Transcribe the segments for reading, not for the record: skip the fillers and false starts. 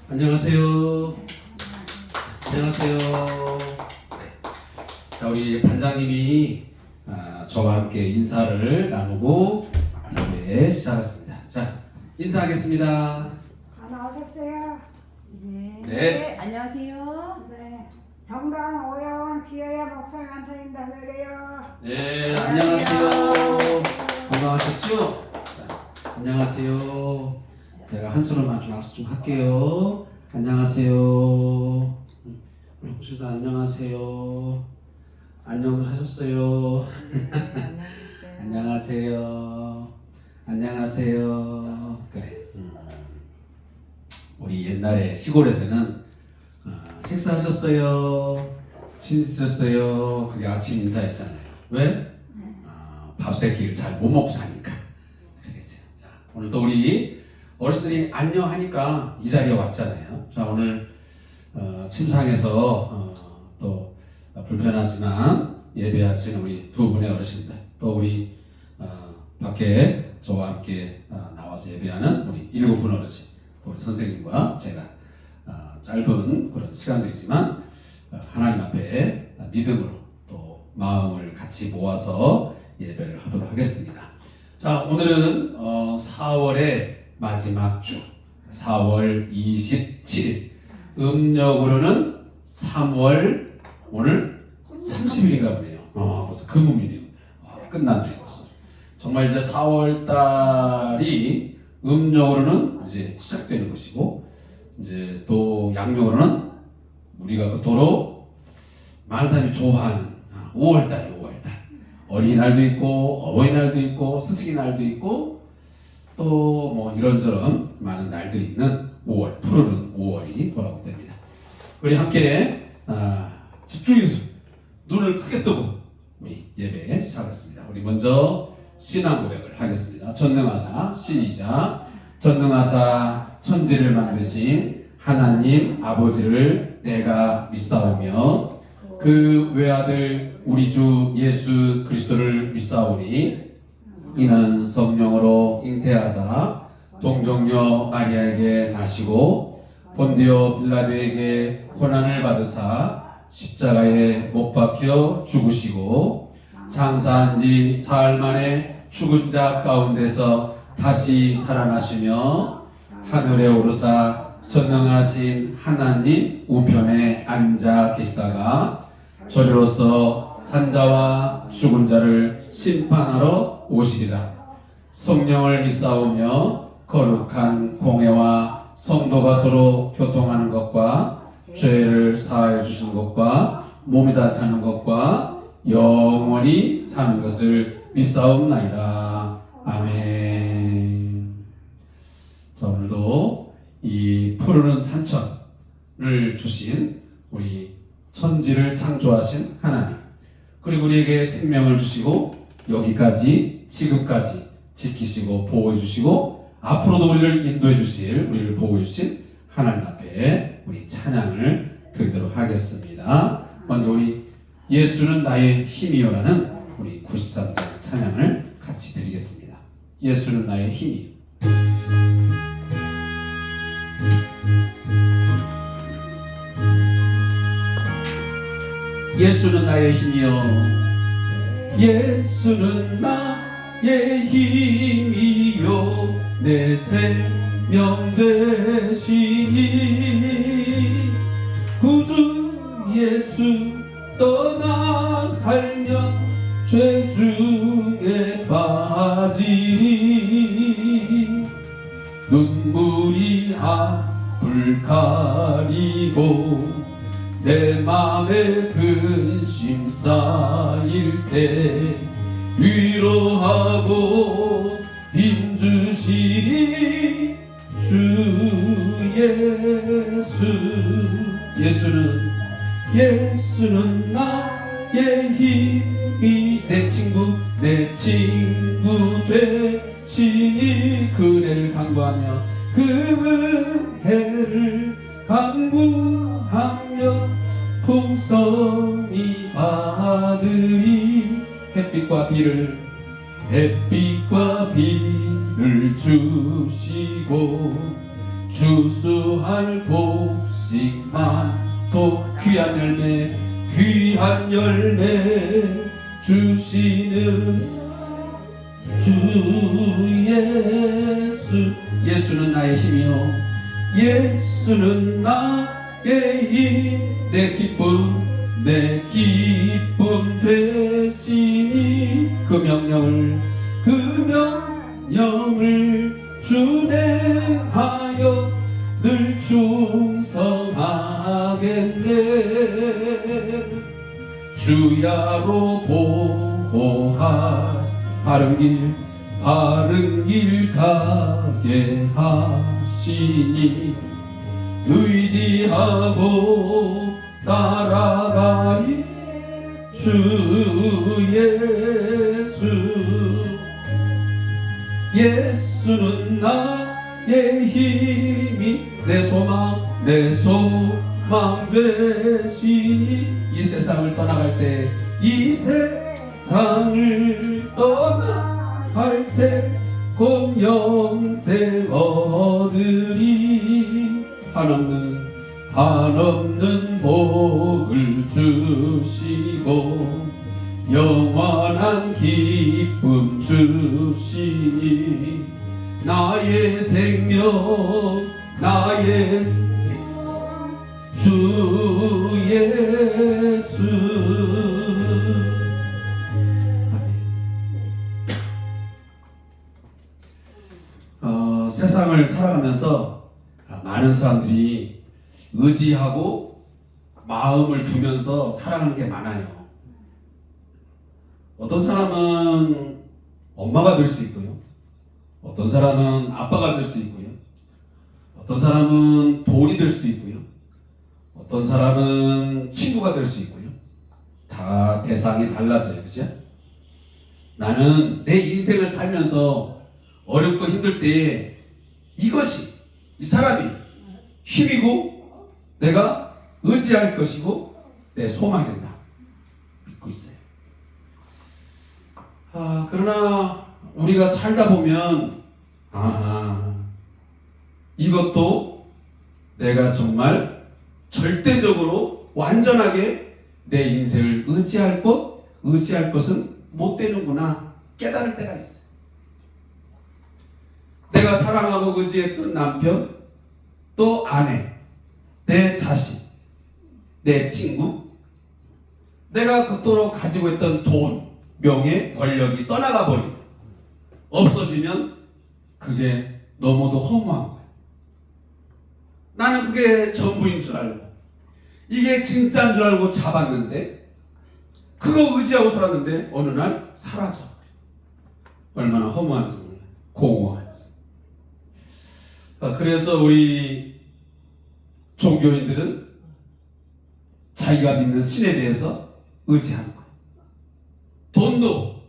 안녕하세요. 안녕하세요. 자, 우리 반장님이 저와 함께 인사를 나누고 예배 시작했습니다. 자, 인사하겠습니다. 나오셨어요? 네. 안녕하세요. 네. 정당 오영 기회의 목사한테 인사드려요. 네, 안녕하세요. 건강하셨죠? 자, 안녕하세요. 제가 한 손으로만 좀 악수 좀 할게요. 안녕하세요. 우리 혹시도 안녕하세요. 안녕들 하셨어요. 안녕하세요. 안녕하세요. 그래. 우리 옛날에 시골에서는 식사하셨어요? 지냈어요? 그게 아침 인사였잖아요. 왜? 밥 세 끼를 잘 못 먹고 사니까. 그랬어요. 자, 오늘도 우리 어르신들이 안녕하니까 이 자리에 왔잖아요. 자, 오늘 침상에서 또 불편하지만 예배하시는 우리 두 분의 어르신들, 또 우리 밖에 저와 함께 나와서 예배하는 우리 7분 어르신, 우리 선생님과 제가 짧은 그런 시간들이지만 하나님 앞에 믿음으로 또 마음을 같이 모아서 예배를 하도록 하겠습니다. 자, 오늘은 4월의 마지막 주, 4월 27일, 음력으로는 3월 오늘 30일인가 보네요. 벌써 금음이네요. 끝났네요. 벌써. 정말 이제 4월 달이 음력으로는 이제 시작되는 것이고, 이제 또 양력으로는 우리가 그토록 많은 사람이 좋아하는 5월 달이에요. 5월 달. 어린이날도 있고, 어버이날도 있고, 스승의날도 있고, 또 뭐 이런저런 많은 날들이 있는 5월, 푸르른 5월이 돌아오게 됩니다. 우리 함께 집중해서 눈을 크게 뜨고 우리 예배 시작하겠습니다. 우리 먼저 신앙 고백을 하겠습니다. 전능하사 시작. 전능하사 천지를 만드신 하나님 아버지를 내가 믿사오며 그 외아들 우리 주 예수 그리스도를 믿사오니 이는 성령으로 잉태하사 동정녀 마리아에게 나시고 본디오 빌라도에게 고난을 받으사 십자가에 못 박혀 죽으시고 장사한 지 사흘 만에 죽은 자 가운데서 다시 살아나시며 하늘에 오르사 전능하신 하나님 우편에 앉아 계시다가 저리로서 산자와 죽은 자를 심판하러 오시리라. 성령을 믿사오며 거룩한 공회와 성도가 서로 교통하는 것과 죄를 사하여 주시는 것과 몸이 다 사는 것과 영원히 사는 것을 믿사옵나이다. 아멘. 자, 오늘도 이 푸르른 산천을 주신 우리 천지를 창조하신 하나님, 그리고 우리에게 생명을 주시고 여기까지 지금까지 지키시고 보호해 주시고 앞으로도 우리를 인도해 주실, 우리를 보호해 주신 하나님 앞에 우리 찬양을 드리도록 하겠습니다. 먼저 우리 예수는 나의 힘이요라는 우리 93장 찬양을 같이 드리겠습니다. 예수는 나의 힘이요. 예수는 나의 힘이요. 예수는 나의 힘이요. 내 생명 되시니 구주 예수 떠나 살면 죄 중에 빠지니 눈물이 앞을 가리고 내 맘에 근심 쌓일 때 위로하고 힘주시니 주 예수. 예수는 나의 힘이 내 친구 되시니 그네를 간구하며 그 은혜를 간구하며 풍성히 받으리. 햇빛과 비를 주시고 주수할 곡식 많도 귀한 열매 주시는 주 예수. 예수는 나의 힘이요 예수는 나의 힘. 내 기쁨 되시니 그 명령을 준행하여 늘 충성하겠네. 주야로 보호하 바른 길 가게 하시니 의지하고 따라가리 주 예수. 예수는 나의 힘이 내 소망 되시니 이 세상을 떠나갈 때 곧 영생 얻으리. 한없는 복을 주시고 영원한 기쁨 주시니 나의 생명 주 예수. 세상을 살아가면서 많은 사람들이 의지하고 마음을 두면서 살아가는 게 많아요. 어떤 사람은 엄마가 될 수 있고요, 어떤 사람은 아빠가 될 수 있고요, 어떤 사람은 돈이 될 수도 있고요, 어떤 사람은 친구가 될 수 있고요. 다 대상이 달라져요. 그죠? 나는 내 인생을 살면서 어렵고 힘들 때에 이것이 이 사람이 힘이고 내가 의지할 것이고 내 소망이 된다 믿고 있어요. 그러나 우리가 살다 보면 이것도 내가 정말 절대적으로 완전하게 내 인생을 의지할 것은 못 되는구나 깨달을 때가 있어요. 내가 사랑하고 의지했던 남편, 또 아내, 내 자식, 내 친구, 내가 그토록 가지고 있던 돈, 명예, 권력이 떠나가 버리고 없어지면 그게 너무도 허무한 거야. 나는 그게 전부인 줄 알고 이게 진짜인 줄 알고 잡았는데 그거 의지하고 살았는데 어느 날 사라져. 얼마나 허무한지 몰라. 공허하지. 그래서 우리 종교인들은 자기가 믿는 신에 대해서 의지하는 거예요. 돈도,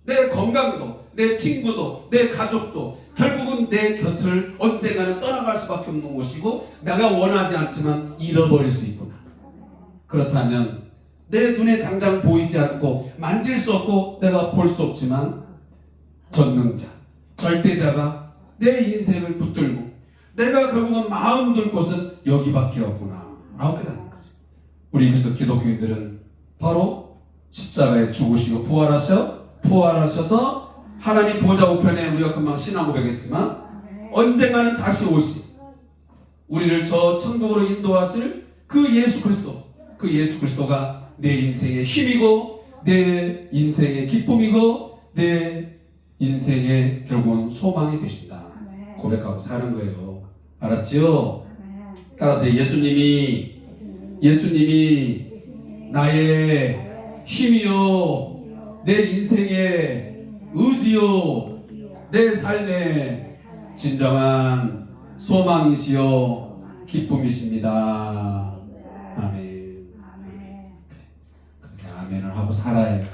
내 건강도, 내 친구도, 내 가족도 결국은 내 곁을 언젠가는 떠나갈 수밖에 없는 것이고 내가 원하지 않지만 잃어버릴 수 있구나. 그렇다면 내 눈에 당장 보이지 않고 만질 수 없고 내가 볼 수 없지만 전능자, 절대자가 내 인생을 붙들고 내가 결국은 마음 둘 곳은 여기밖에 없구나 라고 깨닫는 거죠. 우리 그래서 기독교인들은 바로 십자가에 죽으시고 부활하셔서 하나님 보좌 우편에 우리가 금방 신앙 고백했지만 언젠가는 다시 오시 우리를 저 천국으로 인도하실 그 예수 그리스도가 내 인생의 힘이고 내 인생의 기쁨이고 내 인생의 결국은 소망이 되신다 고백하고 사는 거예요. 알았지요? 따라서 예수님이 나의 힘이요 내 인생의 의지요 내 삶의 진정한 소망이시요 기쁨이십니다. 아멘. 그렇게 아멘을 하고 살아요.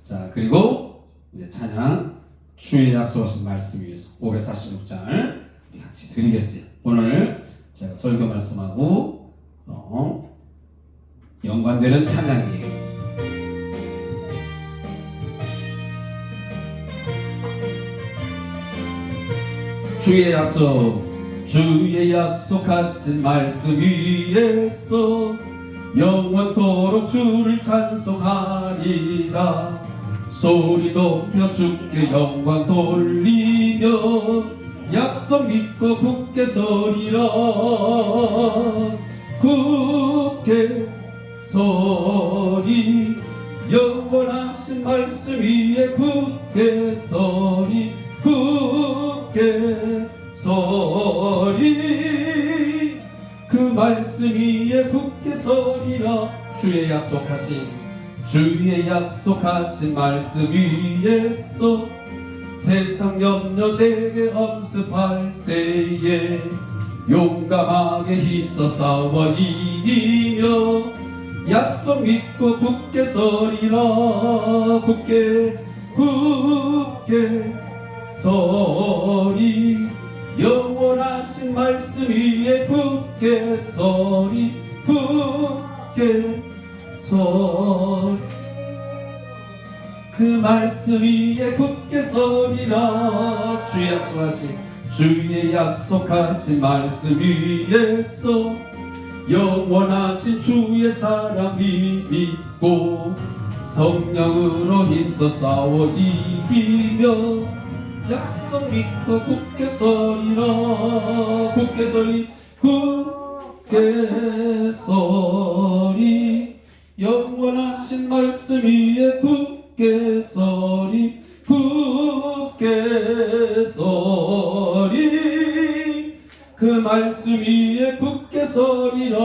자, 그리고 이제 찬양 주의 약속하신 말씀 위해서 546장을 우리 같이 드리겠어요. 오늘 제가 설교 말씀하고 연관되는 찬양이에요. 주의 약속 주의 약속하신 말씀 위에서 영원토록 주를 찬송하리라. 소리 높여 주께 영광 돌리며 약속 믿고 굳게 서리라. 굳게 서리 영원하신 말씀 위에 굳게 서리. 굳게 서리 그 말씀 위에 굳게 서리라. 주의 약속하신 말씀 위에서 세상 염려 내게 엄습할 때에 용감하게 힘써 싸워 이기며 약속 믿고 굳게 서리라. 굳게 서리 영원하신 말씀 위에 굳게 서리. 굳게 서리 그 말씀 위에 굳게 서리라. 주의 약속하신 말씀 위에서 영원하신 주의 사랑 믿고 성령으로 힘써 싸워 이기며 약속 믿고 굳게 서리라. 굳게 서리 굳게 서리 영원하신 말씀 위에 굳게 서리. 굳게 서리 그 말씀 위에 굳게 서리라.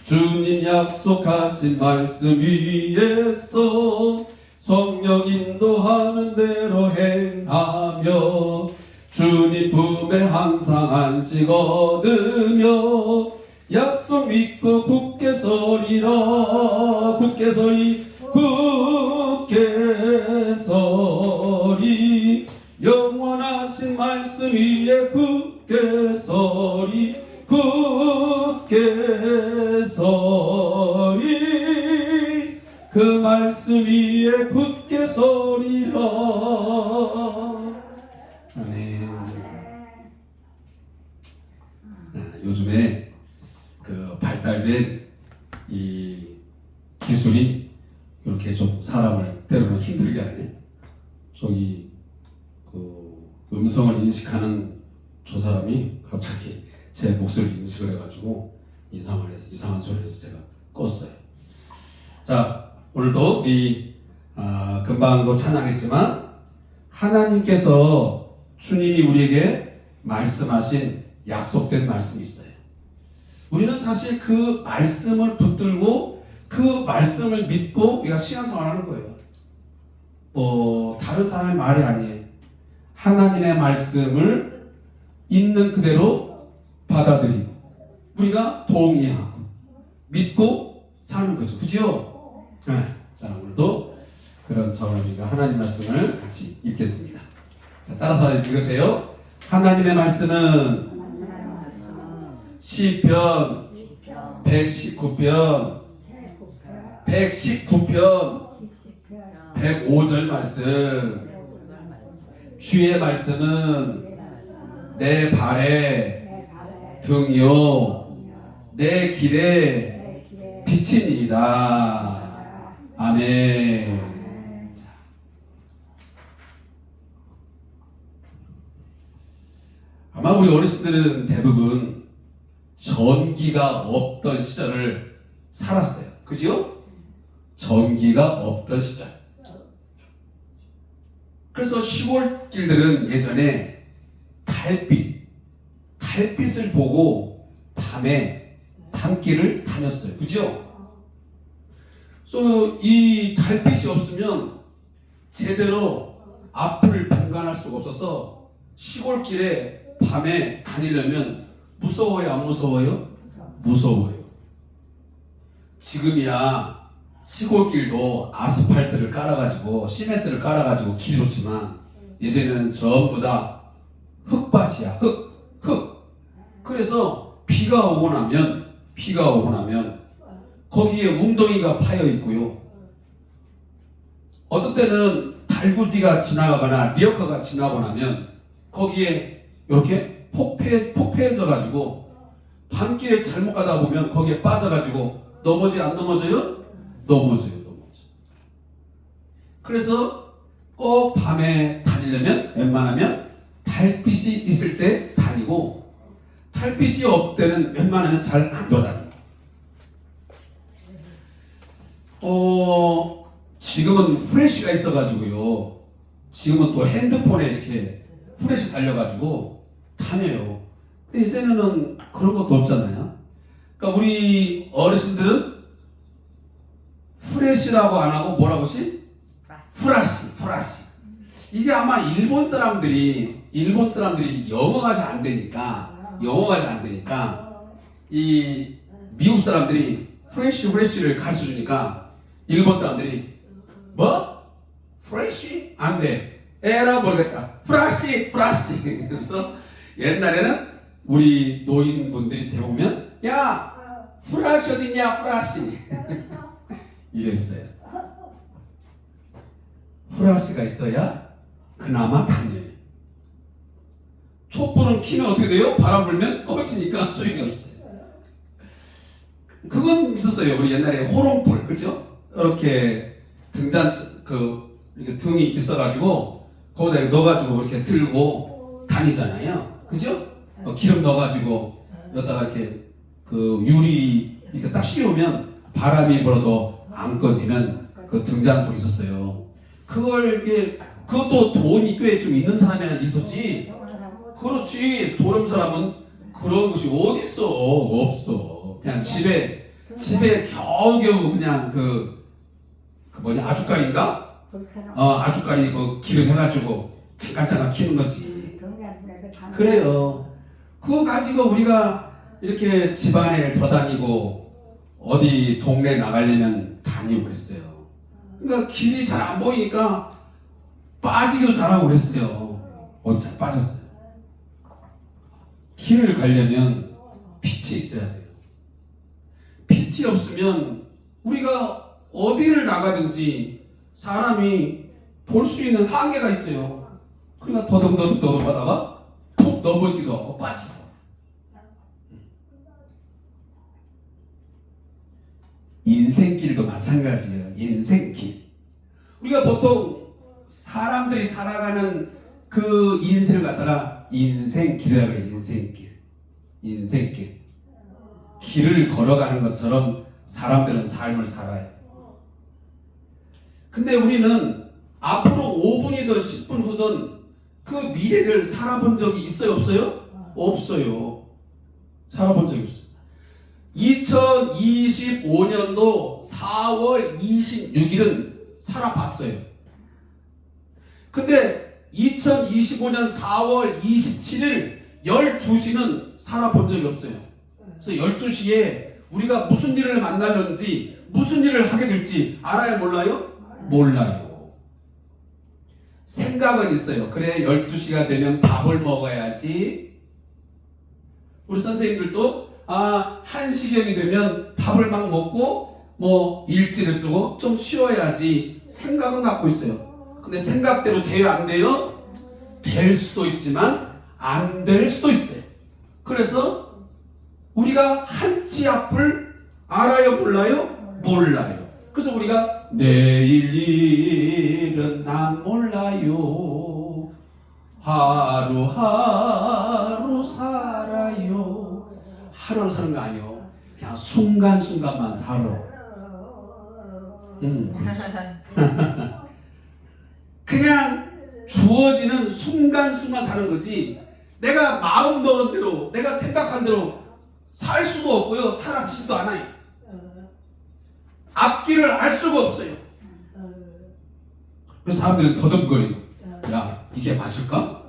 주님 약속하신 말씀 위에서 성령 인도하는 대로 행하며 주님 품에 항상 안식 얻으며 약속 믿고 굳게 서리라. 굳게 서리 굳게 서리 영원하신 말씀 위에 굳게 서리. 굳게 서리 그 말씀 위에 굳게 서리라. 아멘. 요즘에 그 발달된 이 기술이 이렇게 좀 사람을 때로는 힘들게 하네. 저기 그 음성을 인식하는 저 사람이 갑자기 제 목소리를 인식을 해가지고 이상한 소리를 해서 제가 껐어요. 자, 오늘도 우리 금방도 찬양했지만 하나님께서 주님이 우리에게 말씀하신 약속된 말씀이 있어요. 우리는 사실 그 말씀을 붙들고 그 말씀을 믿고 우리가 신앙생활하는 거예요. 다른 사람의 말이 아니에요. 하나님의 말씀을 있는 그대로 받아들이고 우리가 동의하고 믿고 사는 거죠. 그죠? 네. 자, 오늘도 그런 차원에서 우리가 하나님 말씀을 같이 읽겠습니다. 자, 따라서 읽으세요. 하나님의 말씀은 시편 119편 105절 말씀. 주의 말씀은 내 발에 등이요 내 길에 빛입니다. 아멘. 아마 우리 어르신들은 대부분 전기가 없던 시절을 살았어요. 그죠? 전기가 없던 시절. 그래서 시골길들은 예전에 달빛을 보고 밤에 밤길을 다녔어요. 그죠? 그래서 이 달빛이 없으면 제대로 앞을 분간할 수가 없어서 시골길에 밤에 다니려면 무서워요? 안 무서워요? 무서워요. 지금이야 시골길도 아스팔트를 깔아가지고 시멘트를 깔아가지고 길이 좋지만 예전에는 전부 다 흙밭이야. 흙. 그래서 비가 오고 나면 거기에 웅덩이가 파여 있고요. 어떤 때는 달구지가 지나가거나 리어카가 지나고 나면 거기에 이렇게 폭폐해져가지고 밤길에 잘못 가다 보면 거기에 빠져가지고 넘어지 안 넘어져요? 넘어져요. 그래서 꼭 밤에 다니려면 웬만하면 달빛이 있을 때 다니고 달빛이 없을 때는 웬만하면 잘 안 돌아다녀요. 지금은 프레쉬가 있어가지고요. 지금은 또 핸드폰에 이렇게 프레쉬 달려가지고 다녀요. 근데 이제는 그런 것도 없잖아요. 그러니까 우리 어르신들은 프레쉬라고 안 하고 뭐라고 하지? 프라시. 이게 아마 일본 사람들이 영어가 잘 안 되니까 이 미국 사람들이 프레쉬를 가르쳐 주니까 일본 사람들이 뭐? 프레쉬? 안 돼. 에라 모르겠다. 프라시. 그래서 옛날에는 우리 노인분들이 대보면 야 프라시 어딨냐 프라시 이랬어요. 프라시가 있어야 그나마 다녀요. 촛불은 키면 어떻게 돼요? 바람 불면 꺼지니까 소용이 없어요. 그건 있었어요. 우리 옛날에 호롱불, 그렇죠? 이렇게 이렇게 등이 있어가지고 거기다 넣어가지고 이렇게 들고 다니잖아요. 그죠? 기름 넣어가지고 여기다가 이렇게 그 유리 이렇게 딱 씌우면 바람이 불어도 안 꺼지는 그 등잔불이 있었어요. 그것도 돈이 꽤 좀 있는 사람이 있었지. 그렇지. 도름 사람은 그런 것이 어디 있어? 없어. 그냥 집에 겨우겨우 그냥 그 뭐냐 아주까리인가? 아주까리 그 기름 해가지고 잠깐 키는 거지. 그래요. 그거 가지고 우리가 이렇게 집안에 돌아다니고 어디 동네 나가려면 다니고 그랬어요. 그러니까 길이 잘 안 보이니까 빠지기도 잘하고 그랬어요. 어디 잘 빠졌어요. 길을 가려면 빛이 있어야 돼요. 빛이 없으면 우리가 어디를 나가든지 사람이 볼 수 있는 한계가 있어요. 그러니까 더듬더듬 하다가 푹 넘어지기도 하고 빠지고. 인생길도 마찬가지예요. 인생길. 우리가 보통 사람들이 살아가는 그 인생을 갖다가 인생길이라고 해요. 인생길. 길을 걸어가는 것처럼 사람들은 삶을 살아요. 근데 우리는 앞으로 5분이든 10분 후든 그 미래를 살아본 적이 있어요? 없어요? 없어요. 살아본 적이 없어요. 2025년도 4월 26일은 살아봤어요. 근데 2025년 4월 27일 12시는 살아본 적이 없어요. 그래서 12시에 우리가 무슨 일을 만나는지 무슨 일을 하게 될지 알아요? 몰라요? 몰라요. 생각은 있어요. 그래 12시가 되면 밥을 먹어야지. 우리 선생님들도 1시경이 되면 밥을 막 먹고 뭐 일지를 쓰고 좀 쉬어야지 생각은 갖고 있어요. 근데 생각대로 돼요? 안 돼요? 될 수도 있지만 안 될 수도 있어요. 그래서 우리가 한치 앞을 알아요? 몰라요? 몰라요. 그래서 우리가 내일 일은 난 몰라요. 하루하루 살아요. 하루를 사는 거 아니에요. 그냥 순간순간만 살아. 그냥 주어지는 순간순간 사는 거지. 내가 마음 먹은 대로, 내가 생각한 대로 살 수도 없고요. 살아지지도 않아요. 앞길을 알 수가 없어요. 그래서 사람들은 더듬거려요. 야, 이게 맞을까?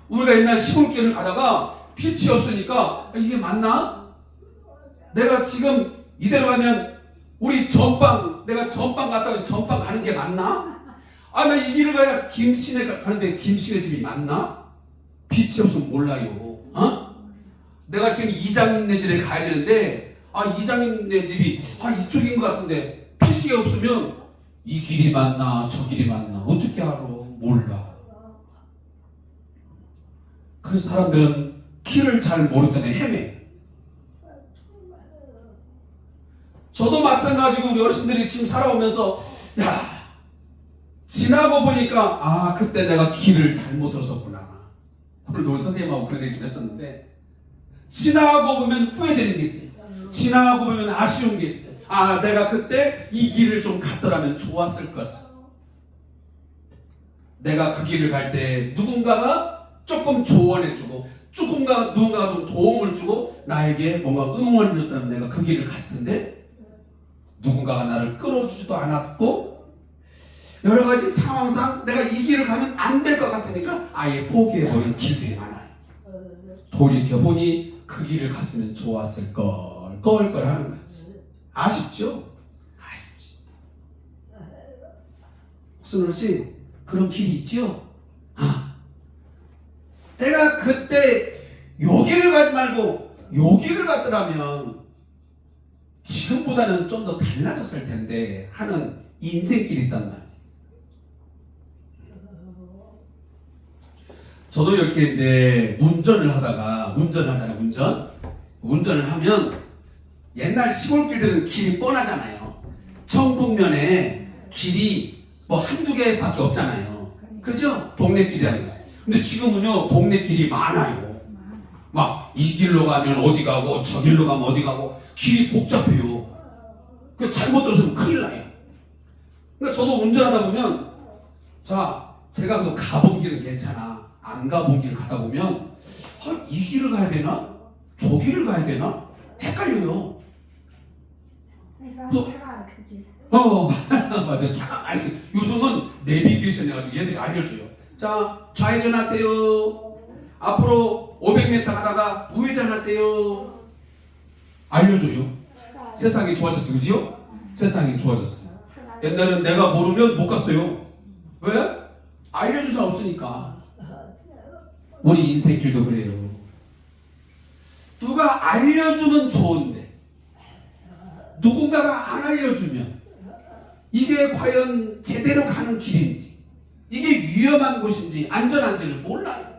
우리가 옛날 시골길을 가다가 빛이 없으니까 이게 맞나? 내가 지금 이대로 가면 우리 내가 전방 갔다가 전방 가는 게 맞나? 나 이 길을 가야 김씨네 가는데 김씨네 집이 맞나? 빛이 없으면 몰라요. 내가 지금 이장님네 집에 가야 되는데 이장님네 집이 이쪽인 것 같은데 빛이 없으면 이 길이 맞나 저 길이 맞나 어떻게 알아? 몰라. 그래서 사람들은 길을 잘 모르더니 헤매. 저도 마찬가지고 우리 어르신들이 지금 살아오면서 지나고 보니까 그때 내가 길을 잘못 들었었구나. 오늘 우리 선생님하고 그런 얘기 좀 했었는데, 지나고 보면 후회되는 게 있어요. 지나고 보면 아쉬운 게 있어요. 내가 그때 이 길을 좀 갔더라면 좋았을 것을. 내가 그 길을 갈 때 누군가가 조금 조언해주고, 누군가가 좀 도움을 주고 나에게 뭔가 응원을 줬다면 내가 그 길을 갔을 텐데, 누군가가 나를 끌어주지도 않았고, 여러 가지 상황상 내가 이 길을 가면 안 될 것 같으니까 아예 포기해버린 길들이 많아요. 돌이켜보니 그 길을 갔으면 좋았을 걸 하는 거지. 아쉽죠? 아쉽지. 혹순 어르신, 그런 길이 있죠? 내가 그때 요 길을 가지 말고 요 길을 갔더라면 지금보다는 좀 더 달라졌을 텐데 하는 인생길이 있단 말이에요. 저도 이렇게 이제 운전을 하잖아요. 운전을 하면 옛날 시골길들은 길이 뻔하잖아요. 청북면에 길이 뭐 한두 개밖에 없잖아요. 그렇죠? 동네 길이라는 거. 근데 지금은요, 동네 길이 많아요. 막 이 길로 가면 어디 가고 저 길로 가면 어디 가고 길이 복잡해요. 그 잘못 들었으면 큰일 나요. 그러니까 저도 운전하다 보면, 제가 그 가본 길은 괜찮아. 안 가본 길을 가다 보면 이 길을 가야 되나? 저 길을 가야 되나? 헷갈려요. 맞아. 차가 이렇게 요즘은 내비게이션 해가지고 얘들이 알려줘요. 좌회전하세요. 앞으로 500m 가다가 우회전하세요. 알려줘요. 세상이 좋아졌어요. 그죠? 세상이 좋아졌어요. 옛날에는 내가 모르면 못 갔어요. 왜? 알려줄 사람 없으니까. 우리 인생길도 그래요. 누가 알려주면 좋은데 누군가가 안 알려주면 이게 과연 제대로 가는 길인지, 이게 위험한 곳인지 안전한지를 몰라요.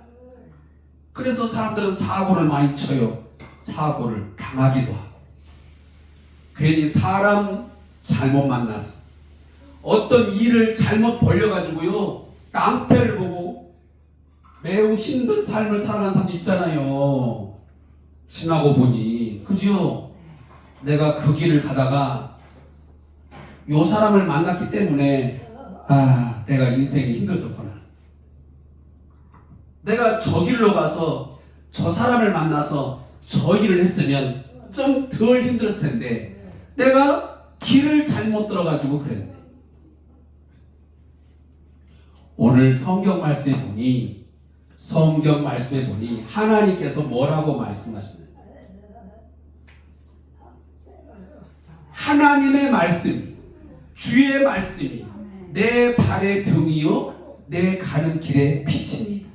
그래서 사람들은 사고를 많이 쳐요. 사고를 당하기도 하고, 괜히 사람 잘못 만나서 어떤 일을 잘못 벌려가지고요, 낭패를 보고 매우 힘든 삶을 살아가는 사람도 있잖아요. 지나고 보니. 그죠? 내가 그 길을 가다가 요 사람을 만났기 때문에 내가 인생이 힘들었구나. 내가 저 길로 가서 저 사람을 만나서 저 일을 했으면 좀 덜 힘들었을 텐데 내가 길을 잘못 들어가지고 그랬네. 오늘 성경 말씀에 보니 하나님께서 뭐라고 말씀하십니까? 하나님의 말씀이, 주의 말씀이 내 발의 등이요 내 가는 길의 빛입니다.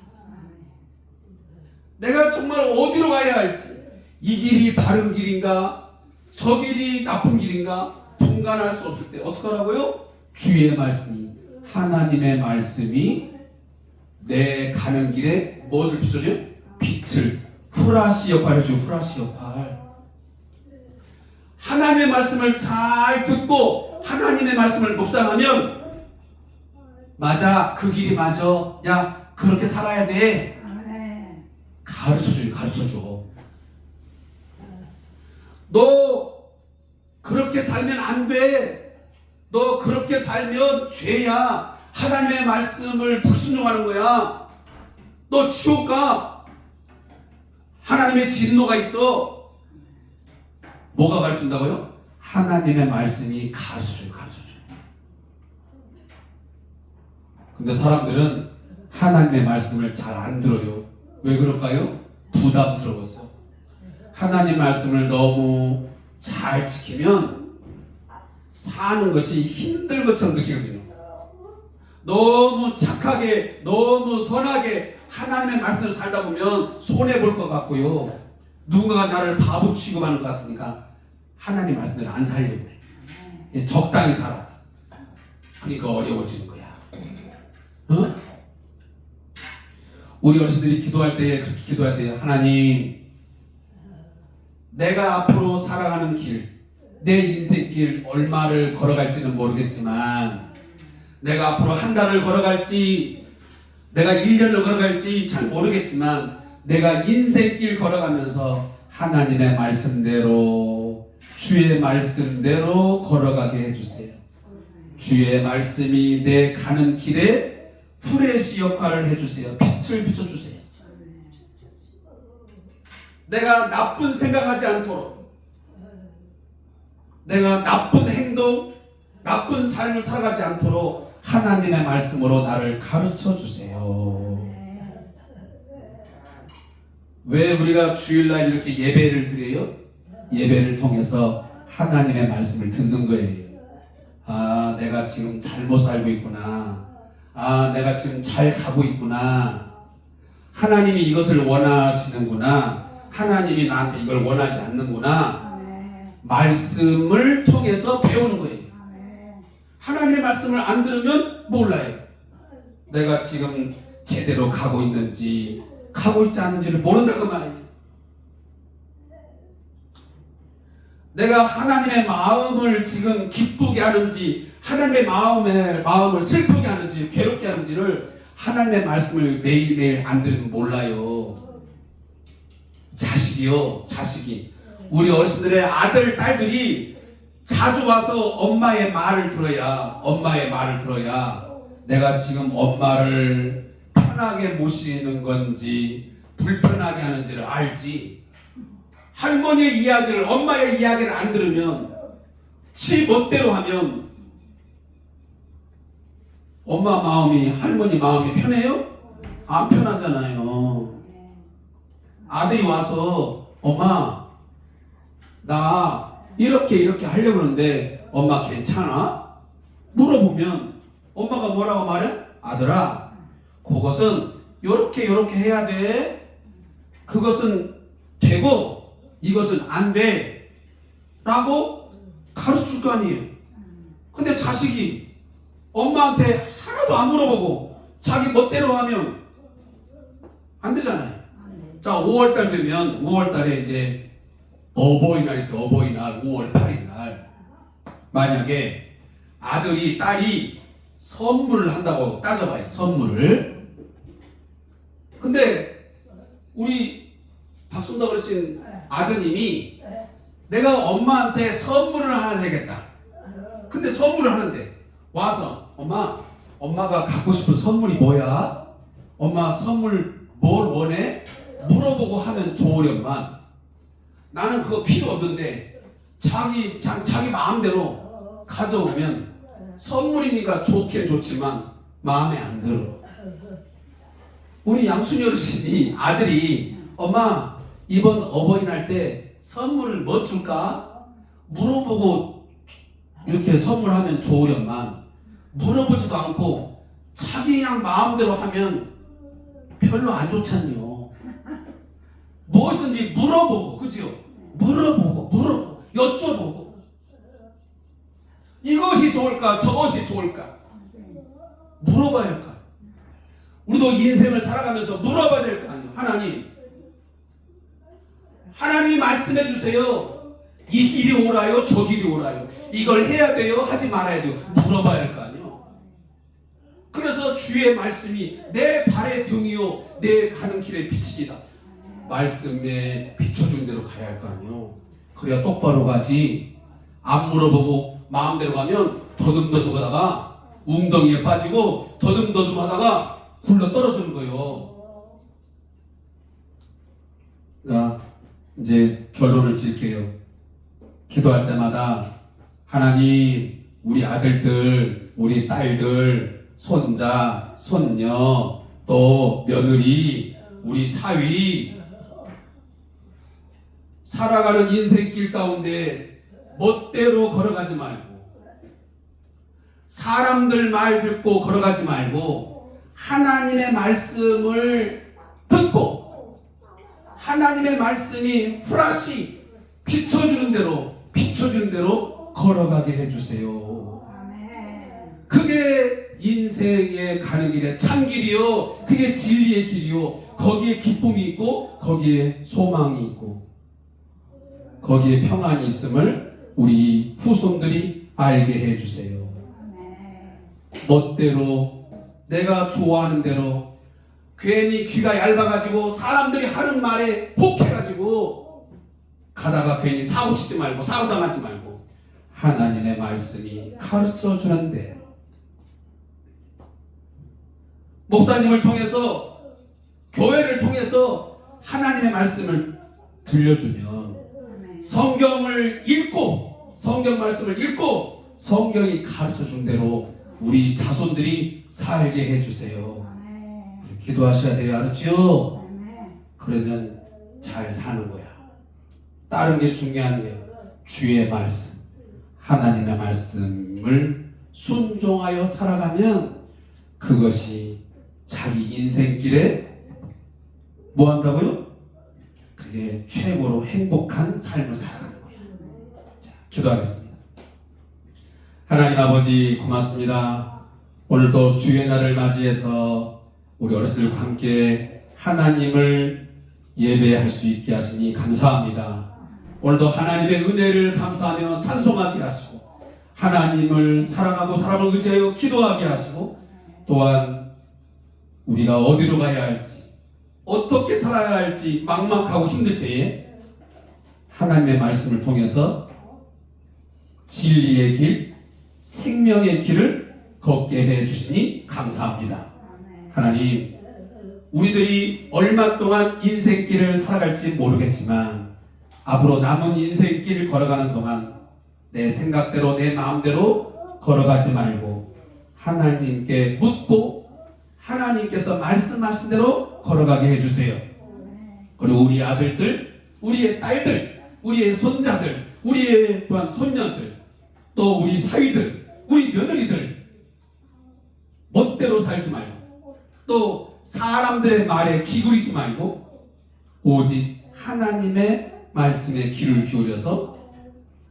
내가 정말 어디로 가야 할지, 이 길이 바른 길인가 저 길이 나쁜 길인가 분간할 수 없을 때 어떻게 하라고요? 주의 말씀이, 하나님의 말씀이 내 가는 길에 무엇을 비춰줘요? 빛을, 후라시 역할을 해줘요. 후라시 역할. 하나님의 말씀을 잘 듣고 하나님의 말씀을 묵상하면, 맞아, 그 길이 맞아, 야 그렇게 살아야 돼, 가르쳐줘. 너 그렇게 살면 안 돼. 너 그렇게 살면 죄야. 하나님의 말씀을 불순종하는 거야. 너 지옥 가. 하나님의 진노가 있어. 뭐가 가르친다고요? 하나님의 말씀이 가르쳐줘요. 근데 사람들은 하나님의 말씀을 잘 안 들어요. 왜 그럴까요? 부담스러워서. 하나님 말씀을 너무 잘 지키면 사는 것이 힘들 것처럼 느끼거든요. 너무 착하게, 너무 선하게 하나님의 말씀을 살다 보면 손해볼 것 같고요, 누군가가 나를 바보 취급하는 것 같으니까 하나님 말씀을 안 살려고 해. 적당히 살아. 그러니까 어려워지는 거야. 우리 어르신들이 기도할 때 그렇게 기도해야 돼요. 하나님, 내가 앞으로 살아가는 길, 내 인생길 얼마를 걸어갈지는 모르겠지만 내가 앞으로 한 달을 걸어갈지 내가 1년을 걸어갈지 잘 모르겠지만 내가 인생길 걸어가면서 하나님의 말씀대로 주의 말씀대로 걸어가게 해주세요. 주의 말씀이 내 가는 길에 후레쉬 역할을 해주세요. 빛을 비춰주세요. 내가 나쁜 생각하지 않도록 내가 나쁜 행동, 나쁜 삶을 살아가지 않도록 하나님의 말씀으로 나를 가르쳐 주세요. 왜 우리가 주일날 이렇게 예배를 드려요? 예배를 통해서 하나님의 말씀을 듣는 거예요. 아, 내가 지금 잘못 살고 있구나. 아, 내가 지금 잘 가고 있구나. 하나님이 이것을 원하시는구나. 하나님이 나한테 이걸 원하지 않는구나. 말씀을 통해서 배우는 거예요. 하나님의 말씀을 안 들으면 몰라요. 내가 지금 제대로 가고 있는지 가고 있지 않는지를 모른다 그 말이에요. 내가 하나님의 마음을 지금 기쁘게 하는지 하나님의 마음을 슬프게 하는지 괴롭게 하는지를 하나님의 말씀을 매일매일 안 들으면 몰라요. 자식이 우리 어르신들의 아들, 딸들이 자주 와서 엄마의 말을 들어야 내가 지금 엄마를 편하게 모시는 건지 불편하게 하는지를 알지. 할머니의 이야기를, 엄마의 이야기를 안 들으면 지 멋대로 하면 엄마 마음이, 할머니 마음이 편해요? 안 편하잖아요. 아들이 와서 엄마 나 이렇게 하려고 하는데 엄마 괜찮아? 물어보면 엄마가 뭐라고 말해? 아들아, 그것은 요렇게 해야 돼. 그것은 되고 이것은 안 돼. 라고 가르쳐줄 거 아니에요. 근데 자식이 엄마한테 하나도 안 물어보고 자기 멋대로 하면 안 되잖아요. 자, 5월달 되면 5월달에 이제 어버이날 있어. 어버이날 5월 8일 날 만약에 아들이 딸이 선물을 한다고 따져봐요. 선물을. 근데 우리 박순덕 어르신 아드님이 내가 엄마한테 선물을 하나 해야겠다. 근데 선물을 하는데 와서 엄마가 갖고 싶은 선물이 뭐야? 엄마 선물 뭘 원해? 물어보고 하면 좋으련만 나는 그거 필요 없는데 자기 마음대로 가져오면 선물이니까 좋긴 좋지만 마음에 안 들어. 우리 양순이 어르신이 아들이 엄마 이번 어버이날 때 선물을 뭐 줄까? 물어보고 이렇게 선물하면 좋으련만 물어보지도 않고 자기 그냥 마음대로 하면 별로 안 좋잖요. 무엇이든지 물어보고, 그죠? 물어보고 여쭤보고 이것이 좋을까 저것이 좋을까 물어봐야 할까. 우리도 인생을 살아가면서 물어봐야 될 거 아니에요. 하나님이 말씀해 주세요. 이 길이 옳아요 저 길이 옳아요 이걸 해야 돼요 하지 말아야 돼요. 물어봐야 할 거 아니에요. 그래서 주의 말씀이 내 발의 등이요 내 가는 길의 빛이다. 말씀에 비춰준 대로 가야 할 거 아니에요. 그래야 똑바로 가지. 안 물어보고 마음대로 가면 더듬더듬 하다가 웅덩이에 빠지고 더듬더듬 하다가 굴러 떨어지는 거예요. 자, 이제 결론을 짓게요. 기도할 때마다 하나님, 우리 아들들, 우리 딸들, 손자, 손녀, 또 며느리, 우리 사위 살아가는 인생길 가운데 멋대로 걸어가지 말고 사람들 말 듣고 걸어가지 말고 하나님의 말씀을 듣고 하나님의 말씀이 후라시 비춰주는 대로 걸어가게 해주세요. 그게 인생에 가는 길에 참 길이요. 그게 진리의 길이요. 거기에 기쁨이 있고 거기에 소망이 있고 거기에 평안이 있음을 우리 후손들이 알게 해주세요. 멋대로 내가 좋아하는 대로 괜히 귀가 얇아가지고 사람들이 하는 말에 혹해가지고 가다가 괜히 사고 치지 말고 사고 당하지 말고 하나님의 말씀이 가르쳐 주는 대로 목사님을 통해서 교회를 통해서 하나님의 말씀을 들려주면 성경을 읽고 성경 말씀을 읽고 성경이 가르쳐 준 대로 우리 자손들이 살게 해주세요. 기도하셔야 돼요. 알았죠? 그러면 잘 사는 거야. 다른 게 중요한 거예요. 주의 말씀, 하나님의 말씀을 순종하여 살아가면 그것이 자기 인생길에 뭐 한다고요? 그게 최고로 행복한 삶을 살아가는 거야. 자, 기도하겠습니다. 하나님 아버지 고맙습니다. 오늘도 주의 날을 맞이해서 우리 어르신들과 함께 하나님을 예배할 수 있게 하시니 감사합니다. 오늘도 하나님의 은혜를 감사하며 찬송하게 하시고 하나님을 사랑하고 사람을 의지하여 기도하게 하시고 또한 우리가 어디로 가야 할지 어떻게 살아야 할지 막막하고 힘들 때에 하나님의 말씀을 통해서 진리의 길, 생명의 길을 걷게 해주시니 감사합니다. 하나님, 우리들이 얼마 동안 인생길을 살아갈지 모르겠지만 앞으로 남은 인생길을 걸어가는 동안 내 생각대로 내 마음대로 걸어가지 말고 하나님께 묻고 하나님께서 말씀하신 대로 걸어가게 해주세요. 그리고 우리 아들들, 우리의 딸들, 우리의 손자들, 우리의 또한 손녀들, 또 우리 사위들, 우리 며느리들 멋대로 살지 말고 또 사람들의 말에 기울이지 말고 오직 하나님의 말씀에 귀를 기울여서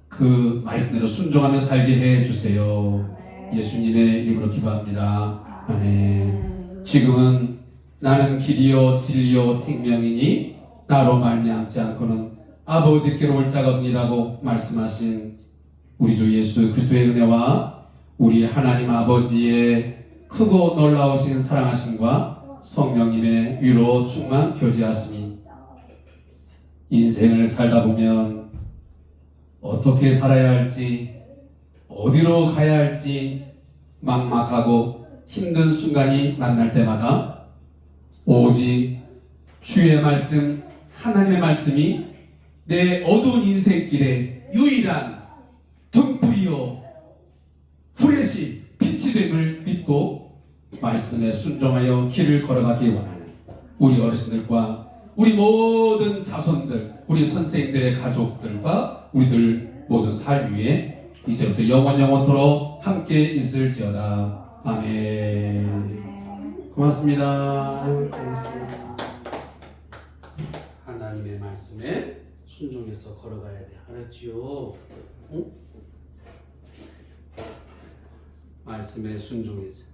그 말씀대로 순종하며 살게 해주세요. 예수님의 이름으로 기도합니다. 아멘. 지금은 나는 길이요 진리요 생명이니 나로 말미암지 않고는 아버지께로 올 자가 없니라고 말씀하신 우리 주 예수 그리스도의 은혜와 우리 하나님 아버지의 크고 놀라우신 사랑하심과 성령님의 위로 충만 교제하시니 인생을 살다 보면 어떻게 살아야 할지 어디로 가야 할지 막막하고 힘든 순간이 만날 때마다 오직 주의 말씀, 하나님의 말씀이 내 어두운 인생길에 유일한 등불이요 후레쉬 빛이 됨을 믿고 말씀에 순종하여 길을 걸어가기 원하는 우리 어르신들과 우리 모든 자손들, 우리 선생님들의 가족들과 우리들 모든 삶 위에 이제부터 영원토록 함께 있을지어다. 아멘. 고맙습니다. 고맙습니다. 하나님의 말씀에 순종해서 걸어가야 돼. 알았지요? 응? 말씀에 순종해서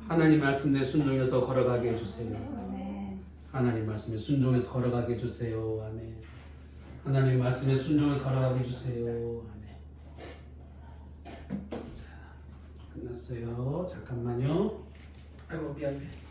하나님 말씀에 순종해서 걸어가게 해주세요. 하나님 말씀에 순종해서 걸어가게 해주세요. 아멘. 하나님 말씀에 순종해서 걸어가게 해주세요. 아멘. 자, 끝났어요. 잠깐만요. 아이고 미안해.